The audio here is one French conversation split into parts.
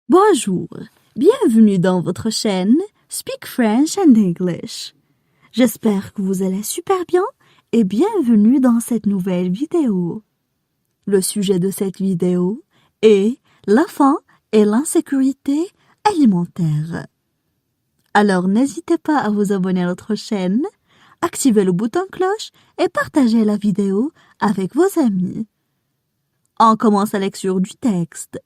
Bonjour, bienvenue dans votre chaîne Speak French and English. J'espère que vous allez super bien et bienvenue dans cette nouvelle vidéo. Le sujet de cette vidéo est la faim et l'insécurité alimentaire. Alors n'hésitez pas à vous abonner à notre chaîne, activez le bouton cloche et partagez la vidéo avec vos amis. On commence la lecture du texte.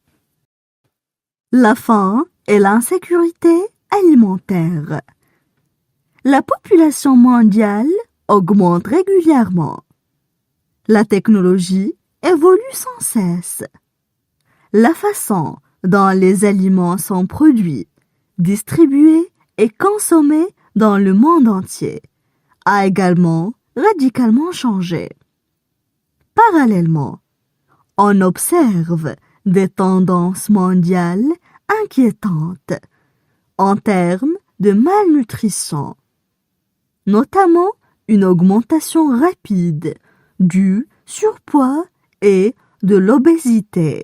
La faim et l'insécurité alimentaire. La population mondiale augmente régulièrement. La technologie évolue sans cesse. La façon dont les aliments sont produits, distribués et consommés dans le monde entier a également radicalement changé. Parallèlement, on observe des tendances mondiales inquiétantes en termes de malnutrition, notamment une augmentation rapide du surpoids et de l'obésité,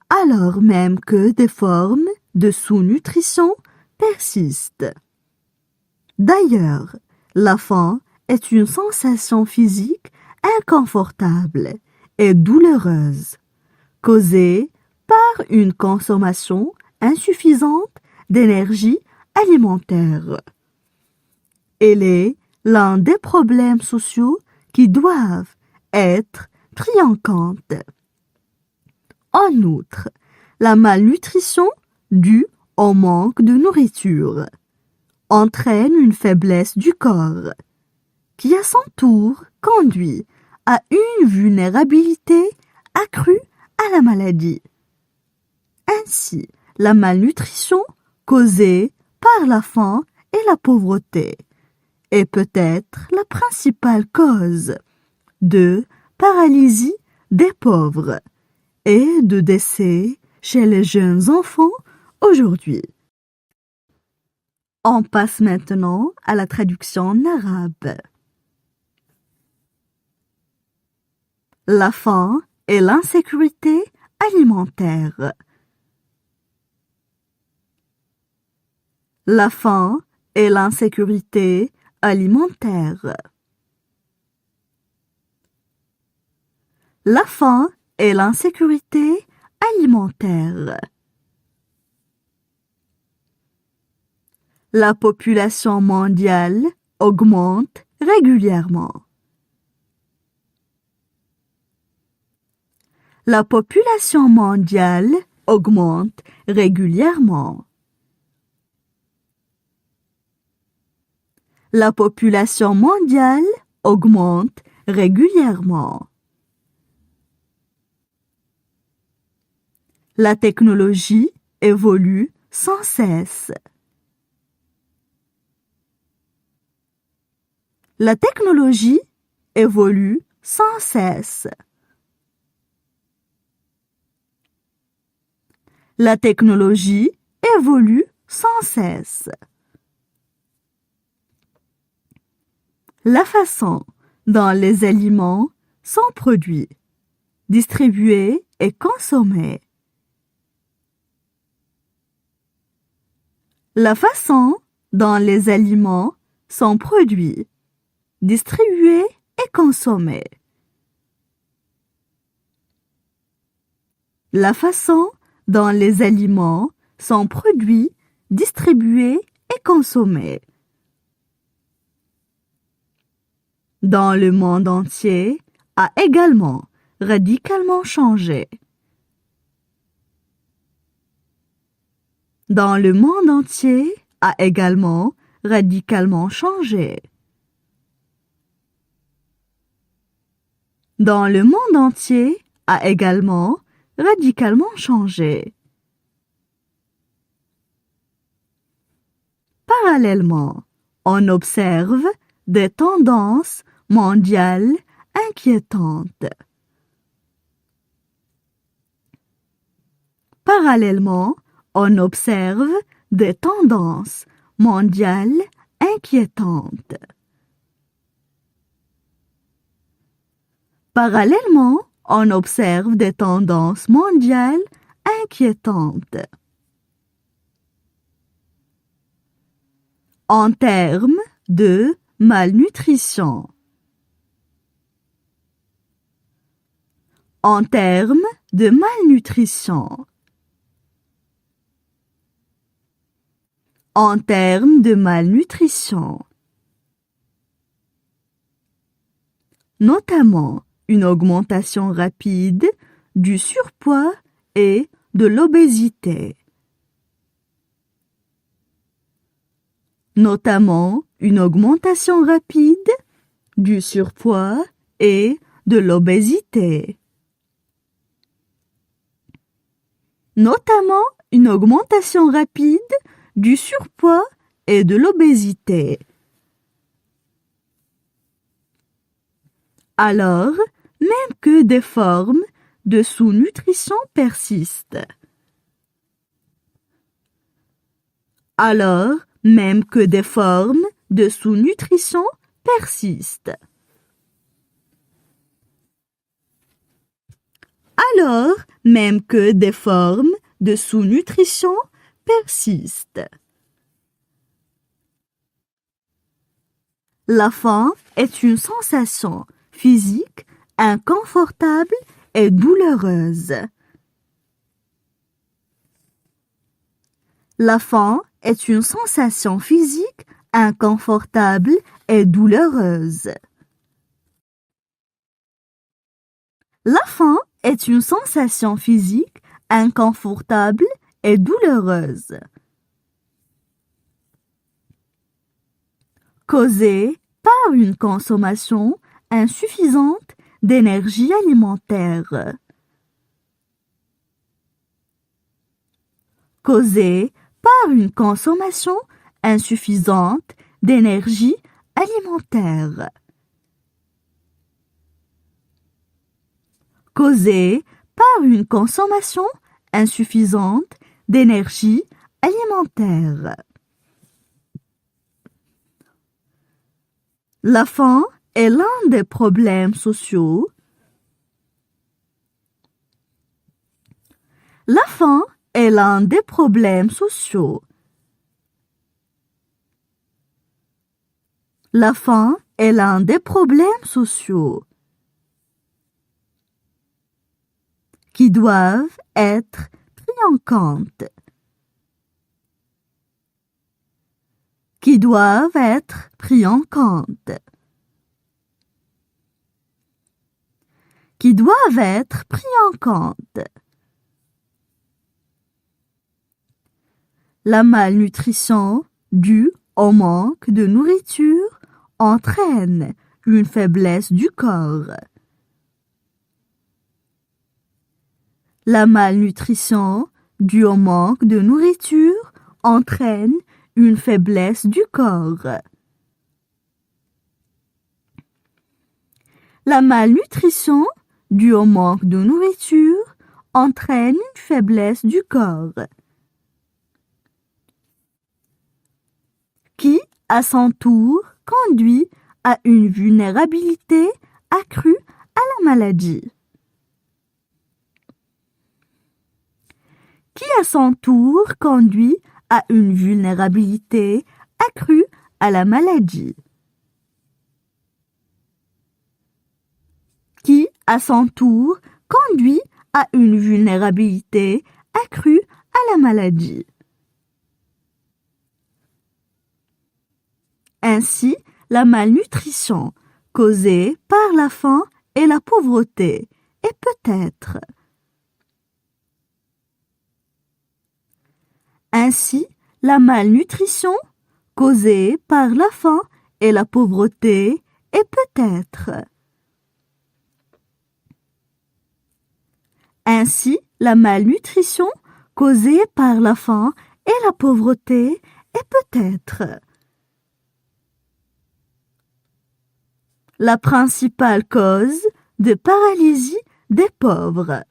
alors même que des formes de sous-nutrition persistent. D'ailleurs, la faim est une sensation physique inconfortable et douloureuse, causée par une consommation insuffisante d'énergie alimentaire. Elle est l'un des problèmes sociaux qui doivent être pris en compte. En outre, la malnutrition due au manque de nourriture entraîne une faiblesse du corps, qui à son tour conduit à une vulnérabilité accrue à la maladie. Ainsi, la malnutrition causée par la faim et la pauvreté est peut-être la principale cause de paralysie des pauvres et de décès chez les jeunes enfants aujourd'hui. On passe maintenant à la traduction en arabe. La faim et l'insécurité alimentaire. La faim et l'insécurité alimentaire. La faim et l'insécurité alimentaire. La population mondiale augmente régulièrement. La population mondiale augmente régulièrement. La population mondiale augmente régulièrement. La technologie évolue sans cesse. La technologie évolue sans cesse. La technologie évolue sans cesse. La façon dont les aliments sont produits, distribués et consommés. La façon dont les aliments sont produits, distribués et consommés. La façon dont les aliments sont produits, distribués et consommés. Dans le monde entier a également radicalement changé. Dans le monde entier a également radicalement changé. Dans le monde entier a également radicalement changé. Parallèlement, on observe des tendances mondiales inquiétantes. Parallèlement, on observe des tendances mondiales inquiétantes. Parallèlement, on observe des tendances mondiales inquiétante. En termes de malnutrition. En termes de malnutrition. En termes de malnutrition. Notamment une augmentation rapide du surpoids et de l'obésité. Notamment une augmentation rapide du surpoids et de l'obésité. Notamment une augmentation rapide du surpoids et de l'obésité. Alors, même que des formes de sous-nutrition persistent. Alors, même que des formes de sous-nutrition persistent. Alors, même que des formes de sous-nutrition persistent. La faim est une sensation physique inconfortable et douloureuse. La faim est une sensation physique inconfortable et douloureuse. La faim est une sensation physique inconfortable et douloureuse. Causée par une consommation insuffisante d'énergie alimentaire. Causée par une consommation insuffisante d'énergie alimentaire. Causée par une consommation insuffisante d'énergie alimentaire. La faim est l'un des problèmes sociaux. La faim est l'un des problèmes sociaux. La faim est l'un des problèmes sociaux qui doivent être pris en compte. Qui doivent être pris en compte. Qui doivent être pris en compte. La malnutrition due au manque de nourriture entraîne une faiblesse du corps. La malnutrition due au manque de nourriture entraîne une faiblesse du corps. La malnutrition due au manque de nourriture entraîne une faiblesse du corps. Qui, à son tour, conduit à une vulnérabilité accrue à la maladie. Qui, à son tour, conduit à une vulnérabilité accrue à la maladie. Qui, à son tour, conduit à une vulnérabilité accrue à la maladie. Ainsi, la malnutrition causée par la faim et la pauvreté est peut-être. Ainsi, la malnutrition causée par la faim et la pauvreté est peut-être. Ainsi, la malnutrition causée par la faim et la pauvreté est peut-être. La principale cause de paralysie des pauvres.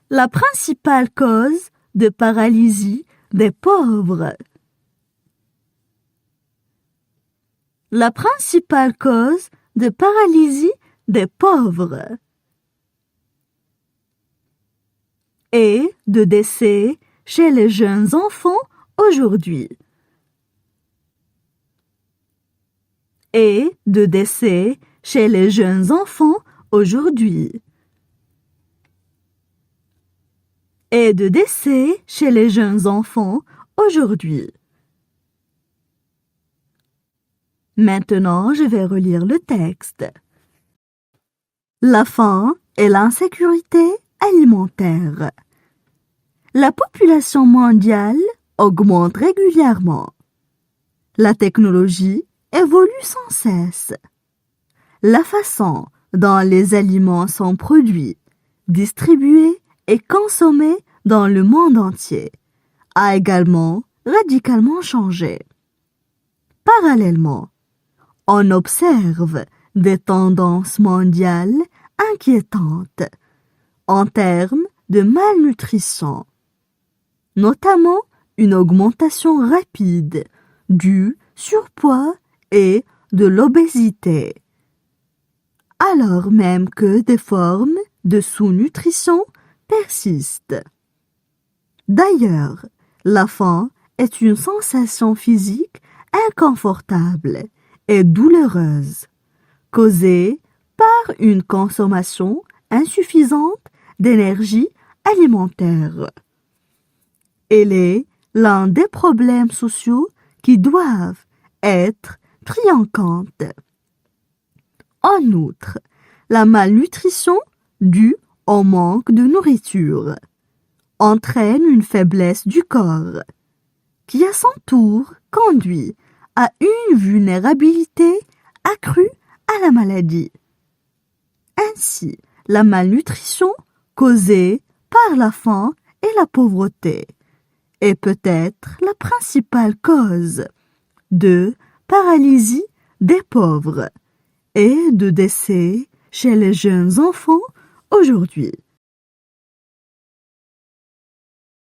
La principale cause de paralysie des pauvres. La principale cause de paralysie des pauvres. et de décès chez les jeunes enfants aujourd'hui. Et de décès chez les jeunes enfants aujourd'hui. Et de décès chez les jeunes enfants aujourd'hui. Maintenant, je vais relire le texte. La faim et l'insécurité alimentaire. La population mondiale augmente régulièrement. La technologie évolue sans cesse. La façon dont les aliments sont produits, distribués et consommés dans le monde entier a également radicalement changé. Parallèlement, on observe des tendances mondiales inquiétantes en termes de malnutrition, notamment une augmentation rapide du surpoids et de l'obésité, alors même que des formes de sous-nutrition persistent. D'ailleurs, la faim est une sensation physique inconfortable et douloureuse, causée par une consommation insuffisante d'énergie alimentaire. Elle est l'un des problèmes sociaux qui doivent être pris en compte. En outre, la malnutrition due au manque de nourriture entraîne une faiblesse du corps, qui à son tour conduit à une vulnérabilité accrue à la maladie. Ainsi, la malnutrition causée par la faim et la pauvreté est peut-être la principale cause de paralysie des pauvres et de décès chez les jeunes enfants aujourd'hui.